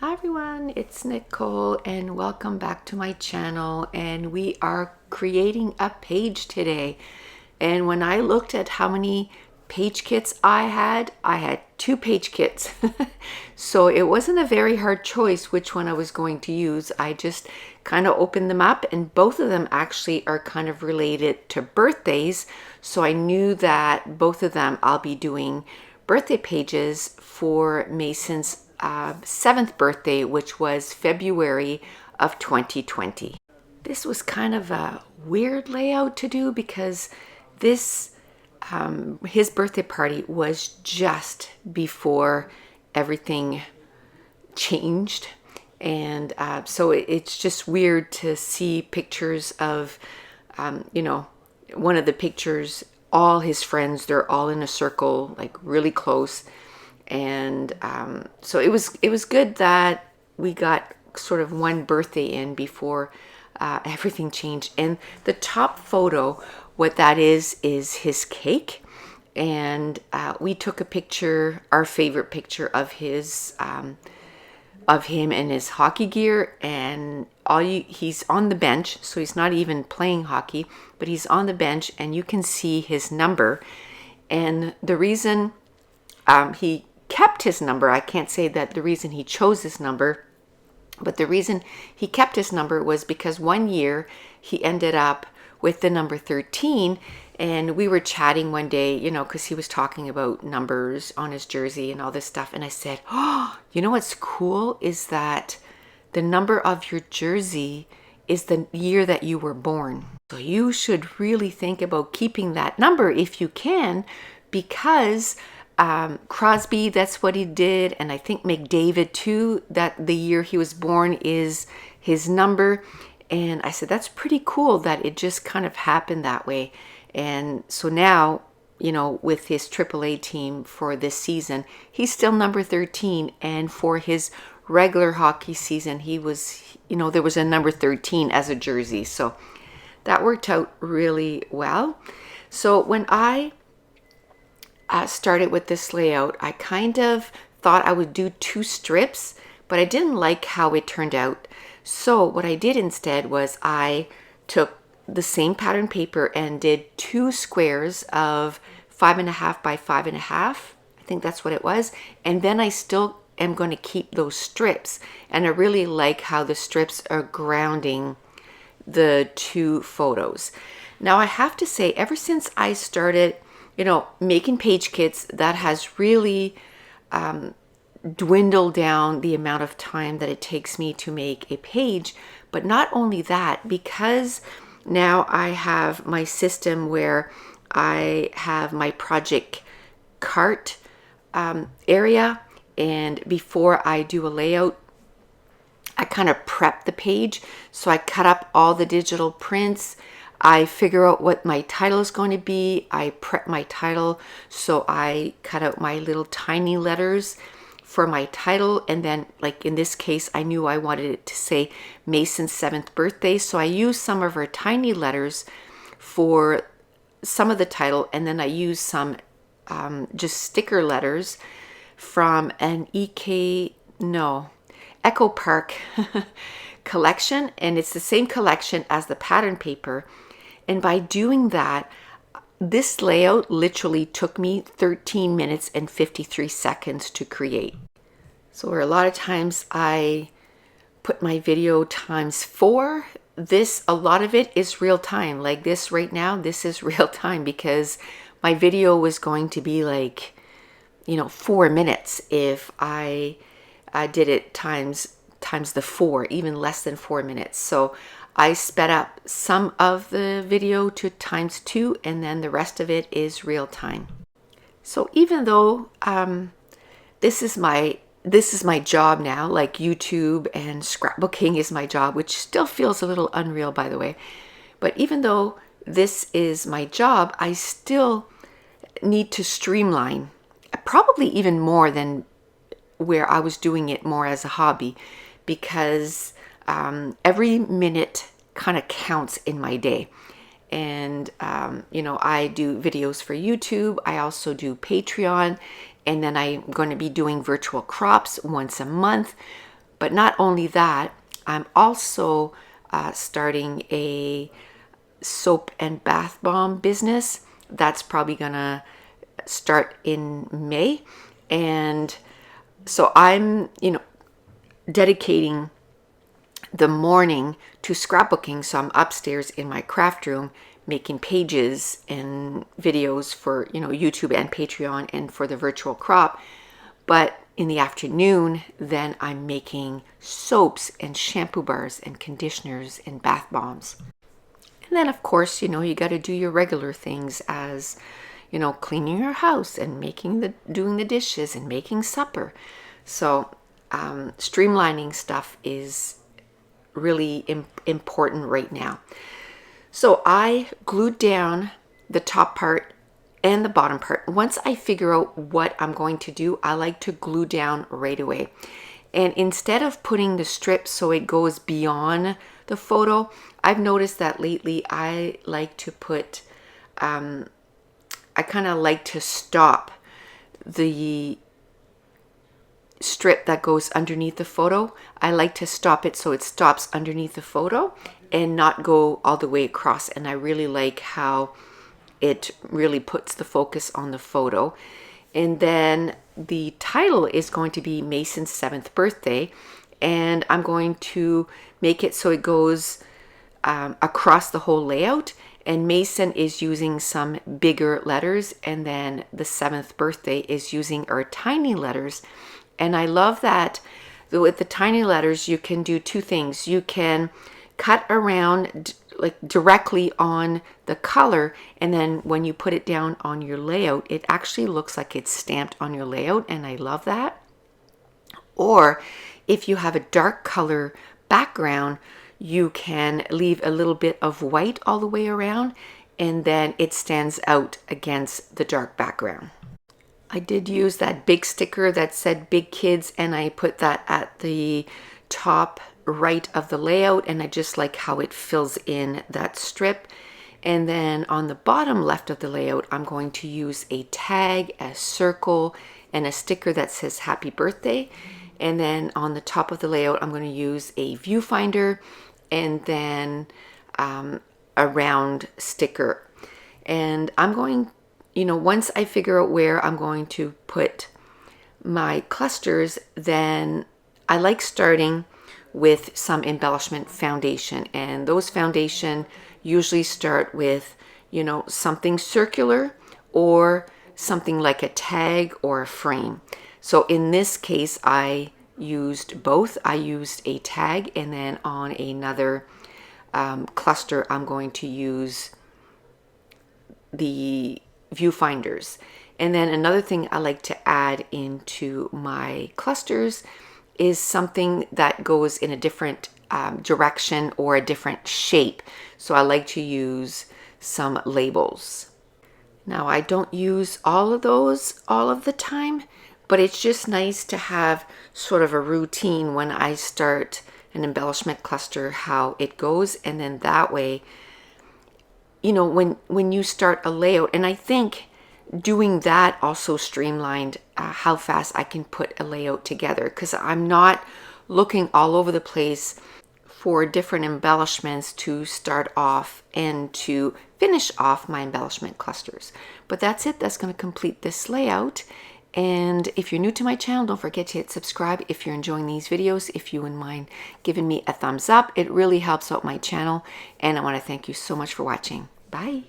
Hi everyone, it's Nicole and welcome back to my channel, and we are creating a page today. And when I looked at how many page kits I had 2 page kits. So it wasn't a very hard choice which one I was going to use. I just kind of opened them up, and both of them actually are kind of related to birthdays. So I knew that both of them I'll be doing birthday pages for Mason's 7th birthday, which was February of 2020. This was kind of a weird layout to do because this his birthday party was just before everything changed, and so it's just weird to see pictures of one of the pictures, all his friends, they're all in a circle, like really close. And so it was good that we got sort of one birthday in before everything changed. And the top photo, what that is his cake. And we took a picture, our favorite picture of his of him in his hockey gear, and he's on the bench, so he's not even playing hockey, but he's on the bench, and you can see his number. And the reason he kept his number, I can't say that the reason he chose his number, but the reason he kept his number was because one year he ended up with the number 13. And we were chatting one day, because he was talking about numbers on his jersey and all this stuff. And I said, oh, you know what's cool is that the number of your jersey is the year that you were born. So you should really think about keeping that number if you can, because Crosby, that's what he did. And I think McDavid too, that the year he was born is his number. And I said, that's pretty cool that it just kind of happened that way. And so now, with his AAA team for this season, he's still number 13. And for his regular hockey season, he was, there was a number 13 as a jersey. So that worked out really well. So when I started with this layout, I kind of thought I would do 2 strips, but I didn't like how it turned out. So what I did instead was I took the same pattern paper and did 2 squares of 5.5 by 5.5. I think that's what it was. And then I still am going to keep those strips. And I really like how the strips are grounding the 2 photos. Now I have to say, ever since I started, making page kits, that has really dwindled down the amount of time that it takes me to make a page. But not only that, because now I have my system where I have my project cart area, and before I do a layout, I kind of prep the page. So I cut up all the digital prints. I figure out what my title is going to be. I prep my title. So I cut out my little tiny letters for my title. And then, like in this case, I knew I wanted it to say Mason's 7th birthday. So I used some of our tiny letters for some of the title. And then I used some just sticker letters from an Echo Park collection. And it's the same collection as the pattern paper. And by doing that, this layout literally took me 13 minutes and 53 seconds to create. So a lot of times I put my video times 4. A lot of it is real time. Like this right now, this is real time because my video was going to be like, 4 minutes if I did it times the 4, even less than 4 minutes. So I sped up some of the video to times 2, and then the rest of it is real time. So even though this is my job now, like YouTube and scrapbooking is my job, which still feels a little unreal, by the way. But even though this is my job, I still need to streamline, probably even more than where I was doing it more as a hobby, because every minute kind of counts in my day. And, I do videos for YouTube. I also do Patreon. And then I'm going to be doing virtual crops once a month. But not only that, I'm also starting a soap and bath bomb business. That's probably gonna start in May. And so I'm, dedicating the morning to scrapbooking. So I'm upstairs in my craft room making pages and videos for, YouTube and Patreon and for the virtual crop. But in the afternoon, then I'm making soaps and shampoo bars and conditioners and bath bombs. And then, of course, you got to do your regular things as, cleaning your house and doing the dishes and making supper. So streamlining stuff is really important right now. So I glued down the top part and the bottom part. Once I figure out what I'm going to do, I like to glue down right away. And instead of putting the strip so it goes beyond the photo, I've noticed that lately I like to put, I kind of like to stop the strip that goes underneath the photo. I like to stop it so it stops underneath the photo and not go all the way across. And I really like how it really puts the focus on the photo. And then the title is going to be Mason's 7th birthday. And I'm going to make it so it goes across the whole layout. And Mason is using some bigger letters. And then the 7th birthday is using our tiny letters. And I love that with the tiny letters, you can do two things. You can cut around like directly on the color, and then when you put it down on your layout, it actually looks like it's stamped on your layout, and I love that. Or if you have a dark color background, you can leave a little bit of white all the way around, and then it stands out against the dark background. I did use that big sticker that said Big Kids, and I put that at the top right of the layout, and I just like how it fills in that strip. And then on the bottom left of the layout, I'm going to use a tag, a circle, and a sticker that says Happy Birthday. And then on the top of the layout, I'm going to use a viewfinder and then a round sticker. And I'm going, once I figure out where I'm going to put my clusters, then I like starting with some embellishment foundation. And those foundation usually start with, something circular or something like a tag or a frame. So in this case, I used both. I used a tag, and then on another cluster, I'm going to use the viewfinders. And then another thing I like to add into my clusters is something that goes in a different direction or a different shape. So I like to use some labels. Now I don't use all of those all of the time, but it's just nice to have sort of a routine when I start an embellishment cluster, how it goes. And then that way, when you start a layout, and I think doing that also streamlined how fast I can put a layout together, because I'm not looking all over the place for different embellishments to start off and to finish off my embellishment clusters. But that's it. That's going to complete this layout. And if you're new to my channel, don't forget to hit subscribe if you're enjoying these videos. If you wouldn't mind giving me a thumbs up, it really helps out my channel. And I want to thank you so much for watching. Bye.